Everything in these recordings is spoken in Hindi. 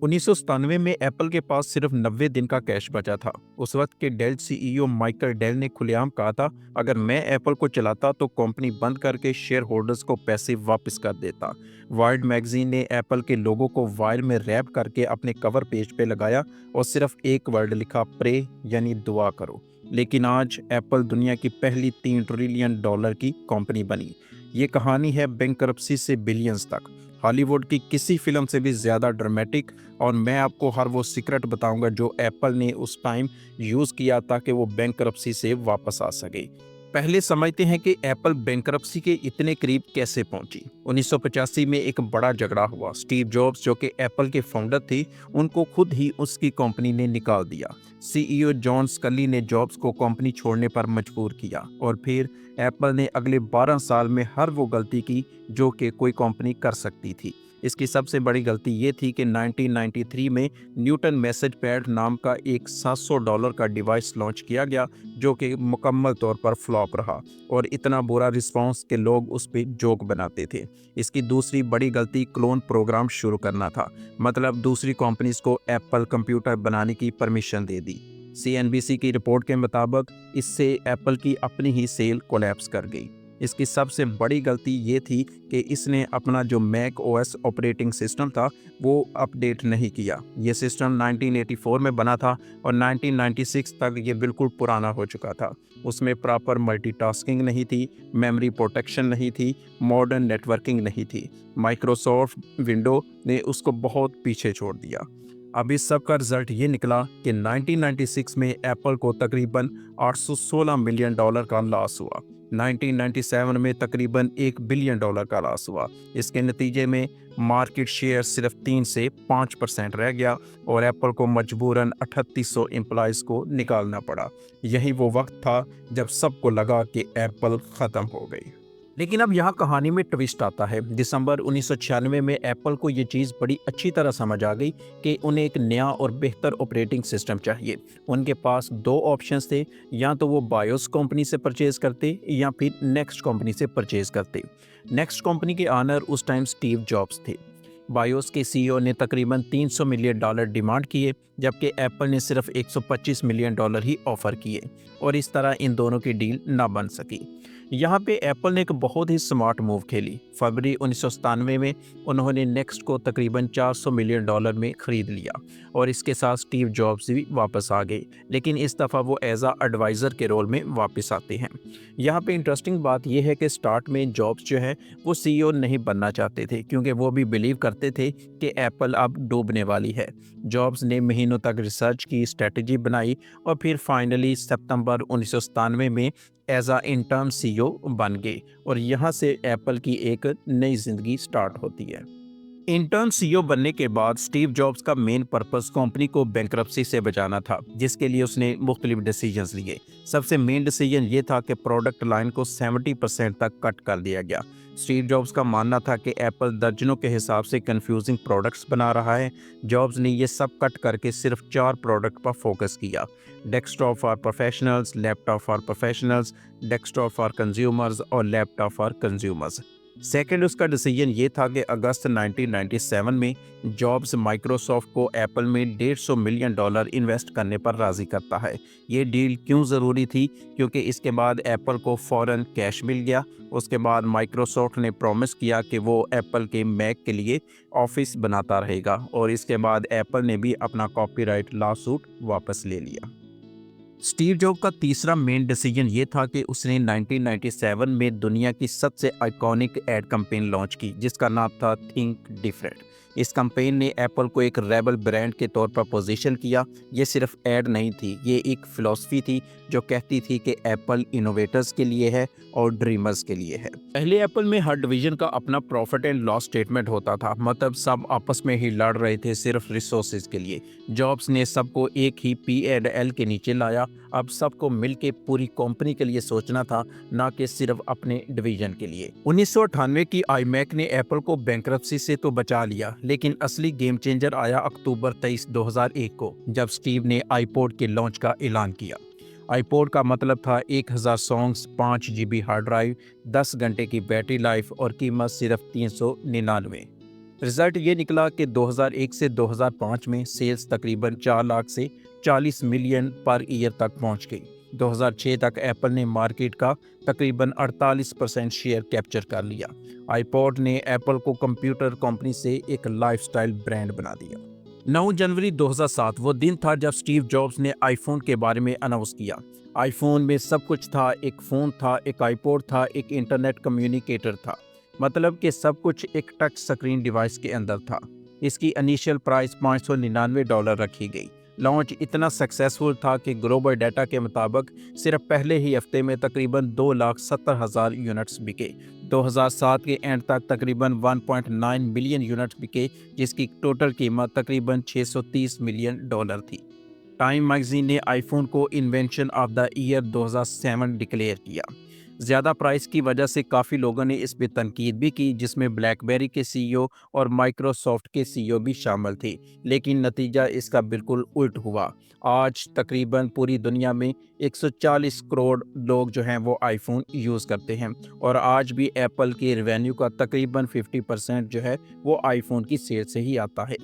1997 में एप्पल के पास सिर्फ 90 दिन का कैश बचा था। उस वक्त के डेल सीईओ माइकल डेल ने खुलेआम कहा था, अगर मैं एप्पल को चलाता तो कंपनी बंद करके शेयर होल्डर्स को पैसे वापस कर देता। वाइल्ड मैगजीन ने एप्पल के लोगों को वायर में रैप करके अपने कवर पेज पे लगाया और सिर्फ एक वर्ड लिखा, प्रे, यानी दुआ करो। लेकिन आज एप्पल दुनिया की पहली $3 ट्रिलियन की कंपनी बनी। ये कहानी है बैंकरप्सी से बिलियंस तक, हॉलीवुड की किसी फिल्म से भी ज़्यादा ड्रामेटिक। और मैं आपको हर वो सीक्रेट बताऊंगा जो एप्पल ने उस टाइम यूज़ किया ताकि वो बैंकरप्सी से वापस आ सके। पहले समझते हैं कि एप्पल बैंकरप्सी के इतने करीब कैसे पहुंची। 1985 में एक बड़ा झगड़ा हुआ। स्टीव जॉब्स, जो कि एप्पल के फाउंडर थे, उनको खुद ही उसकी कंपनी ने निकाल दिया। सीईओ जॉन स्कली ने जॉब्स को कंपनी छोड़ने पर मजबूर किया और फिर एप्पल ने अगले 12 साल में हर वो गलती की जो कि कोई कंपनी कर सकती थी। इसकी सबसे बड़ी गलती ये थी कि 1993 में न्यूटन मैसेज पैड नाम का एक $700 का डिवाइस लॉन्च किया गया, जो कि मुकम्मल तौर पर फ्लॉप रहा और इतना बुरा रिस्पांस कि लोग उस पर जोक बनाते थे। इसकी दूसरी बड़ी गलती क्लोन प्रोग्राम शुरू करना था, मतलब दूसरी कंपनीज को एप्पल कंप्यूटर बनाने की परमिशन दे दी। सीएनबीसी की रिपोर्ट के मुताबिक इससे एप्पल की अपनी ही सेल कोलैप्स कर गई। इसकी सबसे बड़ी गलती ये थी कि इसने अपना जो मैक ओएस ऑपरेटिंग सिस्टम था वो अपडेट नहीं किया। ये सिस्टम 1984 में बना था और 1996 तक ये बिल्कुल पुराना हो चुका था। उसमें प्रॉपर मल्टीटास्किंग नहीं थी, मेमोरी प्रोटेक्शन नहीं थी, मॉडर्न नेटवर्किंग नहीं थी। माइक्रोसॉफ्ट विंडो ने उसको बहुत पीछे छोड़ दिया। अब इस सब का रिजल्ट ये निकला कि 1996 में एप्पल को तकरीबन $816 मिलियन का लॉस हुआ। 1997 में तकरीबन $1 बिलियन का लॉस हुआ। इसके नतीजे में मार्केट शेयर सिर्फ 3 से 5% रह गया और एप्पल को मजबूरन 3800 एम्प्लॉयज़ को निकालना पड़ा। यही वो वक्त था जब सबको लगा कि एप्पल ख़त्म हो गई। लेकिन अब यहाँ कहानी में ट्विस्ट आता है। दिसंबर 1996 में एप्पल को ये चीज़ बड़ी अच्छी तरह समझ आ गई कि उन्हें एक नया और बेहतर ऑपरेटिंग सिस्टम चाहिए। उनके पास दो ऑप्शंस थे, या तो वो बायोस कंपनी से परचेज करते या फिर नेक्स्ट कंपनी से परचेज करते। नेक्स्ट कंपनी के ऑनर उस टाइम स्टीव जॉब्स थे। बायोस के सीईओ ने तकरीबन $300 मिलियन डिमांड किए, जबकि एप्पल ने सिर्फ $125 मिलियन ही ऑफर किए और इस तरह इन दोनों की डील ना बन सकी। यहाँ पे एप्पल ने एक बहुत ही स्मार्ट मूव खेली। फरवरी 1997 में उन्होंने नेक्स्ट को तकरीबन $400 मिलियन में ख़रीद लिया और इसके साथ स्टीव जॉब्स भी वापस आ गए, लेकिन इस दफ़ा वो एज आ एडवाइज़र के रोल में वापस आते हैं। यहाँ पे इंटरेस्टिंग बात यह है कि स्टार्ट में जॉब्स जो है वो सीईओ नहीं बनना चाहते थे, क्योंकि वो भी बिलीव करते थे कि एप्पल अब डूबने वाली है। जॉब्स ने महीनों तक रिसर्च की, स्ट्रेटजी बनाई और फिर फाइनली सितंबर 1997 में एज आ इंटर्न सीईओ बन गए और यहाँ से एप्पल की एक नई जिंदगी स्टार्ट होती है। इंटर्न सीईओ बनने के बाद स्टीव जॉब्स का मेन पर्पस कंपनी को बैंकरप्सी से बचाना था, जिसके लिए उसने मुख्तलिफ डिसीजंस लिए। सबसे मेन डिसीजन ये था कि प्रोडक्ट लाइन को 70% तक कट कर दिया गया। स्टीव जॉब्स का मानना था कि एप्पल दर्जनों के हिसाब से कंफ्यूजिंग प्रोडक्ट्स बना रहा है। जॉब्स ने ये सब कट करके सिर्फ 4 प्रोडक्ट पर फोकस किया: desktop for professionals, laptop for professionals, desktop for consumers और लैपटॉप फॉर कंज्यूमर्स। सेकेंड उसका डिसीजन ये था कि अगस्त 1997 में जॉब्स माइक्रोसॉफ्ट को एप्पल में $150 मिलियन इन्वेस्ट करने पर राज़ी करता है। ये डील क्यों ज़रूरी थी? क्योंकि इसके बाद एप्पल को फ़ौरन कैश मिल गया। उसके बाद माइक्रोसॉफ्ट ने प्रॉमिस किया कि वो एप्पल के मैक के लिए ऑफिस बनाता रहेगा और इसके बाद एप्पल ने भी अपना कॉपीराइट लॉ सूट वापस ले लिया। स्टीव जॉब का तीसरा मेन डिसीजन ये था कि उसने 1997 में दुनिया की सबसे आइकॉनिक एड कैंपेन लॉन्च की, जिसका नाम था थिंक डिफरेंट। इस कैंपेन ने एप्पल को एक रेबल ब्रांड के तौर पर पोजीशन किया। ये सिर्फ एड नहीं थी, ये एक फिलॉसफी थी जो कहती थी कि एप्पल इनोवेटर्स के लिए है और ड्रीमर्स के लिए है। पहले एप्पल में हर डिवीजन का अपना प्रॉफिट एंड लॉस स्टेटमेंट होता था, मतलब सब आपस में ही लड़ रहे थे सिर्फ रिसोर्सेज के लिए। जॉब्स ने सबको एक ही P&L के नीचे लाया। अब सबको मिलके पूरी कंपनी के लिए सोचना था, ना कि सिर्फ अपने डिवीजन के लिए। 1998 की iMac ने एप्पल को बैंकरप्सी से तो बचा लिया, लेकिन असली गेम चेंजर आया अक्टूबर 23, 2001 को, जब स्टीव ने iPod के लॉन्च का ऐलान किया। iPod का मतलब था 1000 सॉन्ग्स, 5 GB हार्ड ड्राइव, 10 घंटे की बैटरी लाइफ और कीमत सिर्फ 399। रिजल्ट ये निकला कि 2001 से 2005 में सेल्स तकरीबन 4 लाख से 40 मिलियन पर ईयर तक पहुंच गई। 2006 तक एप्पल ने मार्केट का तकरीबन 48% शेयर कैप्चर कर लिया। आईपॉड ने एप्पल को कंप्यूटर कंपनी से एक लाइफस्टाइल ब्रांड बना दिया। 9 जनवरी 2007 वो दिन था जब स्टीव जॉब्स ने आईफोन के बारे में अनाउंस किया। आईफोन में सब कुछ था, एक फ़ोन था, एक आईपॉड था, एक इंटरनेट कम्युनिकेटर था। मतलब कि सब कुछ एक टच स्क्रीन डिवाइस के अंदर था। इसकी इनिशियल प्राइस $599 रखी गई। लॉन्च इतना सक्सेसफुल था कि ग्लोबल डाटा के मुताबिक सिर्फ पहले ही हफ्ते में तकरीबन 2,70,000 यूनिट्स बिके। 2007 के एंड तक तकरीबन 1.9 मिलियन यूनिट्स बिके, जिसकी टोटल कीमत तकरीबन $630 मिलियन थी। टाइम मैगजीन ने आईफोन को invention of the year 2007 declare किया। ज़्यादा प्राइस की वजह से काफ़ी लोगों ने इस पे तनकीद भी की, जिसमें ब्लैकबेरी के सीईओ और माइक्रोसॉफ्ट के सीईओ भी शामिल थे। लेकिन नतीजा इसका बिल्कुल उल्ट हुआ। आज तकरीबन पूरी दुनिया में 140 करोड़ लोग जो हैं वो आईफोन यूज़ करते हैं, और आज भी एप्पल के रेवेन्यू का तकरीबन 50% जो है वो आईफोन की सेल से ही आता है।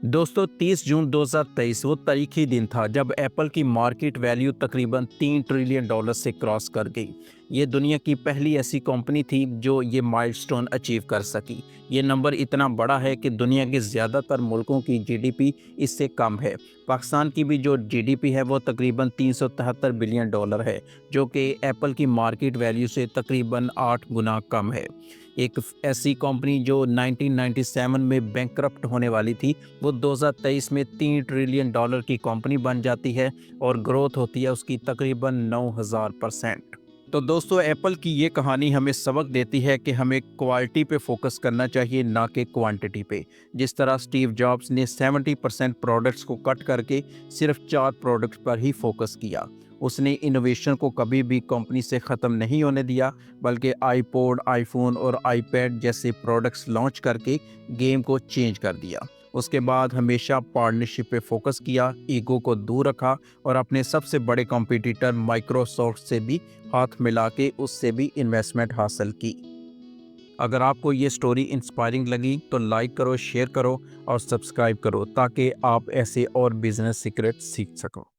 दोस्तों, 30 जून 2023 वो तारीखी दिन था जब एप्पल की मार्केट वैल्यू तकरीबन $3 ट्रिलियन से क्रॉस कर गई। ये दुनिया की पहली ऐसी कंपनी थी जो ये माइलस्टोन अचीव कर सकी। ये नंबर इतना बड़ा है कि दुनिया के ज़्यादातर मुल्कों की जीडीपी इससे कम है। पाकिस्तान की भी जो जीडीपी है वो तकरीबन $373 बिलियन है, जो कि एप्पल की मार्केट वैल्यू से तकरीबन 8 गुना कम है। एक ऐसी कंपनी जो 1997 में बैंकरप्ट होने वाली थी, वो 2023 में $3 ट्रिलियन की कंपनी बन जाती है, और ग्रोथ होती है उसकी तकरीबन 9000%। तो दोस्तों, एप्पल की ये कहानी हमें सबक देती है कि हमें क्वालिटी पे फोकस करना चाहिए, ना कि क्वांटिटी पे। जिस तरह स्टीव जॉब्स ने 70% प्रोडक्ट्स को कट करके सिर्फ 4 प्रोडक्ट्स पर ही फोकस किया। उसने इनोवेशन को कभी भी कंपनी से ख़त्म नहीं होने दिया, बल्कि आईपॉड, आईफोन और आईपैड जैसे प्रोडक्ट्स लॉन्च करके गेम को चेंज कर दिया। उसके बाद हमेशा पार्टनरशिप पे फोकस किया, ईगो को दूर रखा, और अपने सबसे बड़े कॉम्पिटिटर माइक्रोसॉफ्ट से भी हाथ मिला के उससे भी इन्वेस्टमेंट हासिल की। अगर आपको ये स्टोरी इंस्पायरिंग लगी तो लाइक करो, शेयर करो और सब्सक्राइब करो, ताकि आप ऐसे और बिजनेस सीक्रेट सीख सको।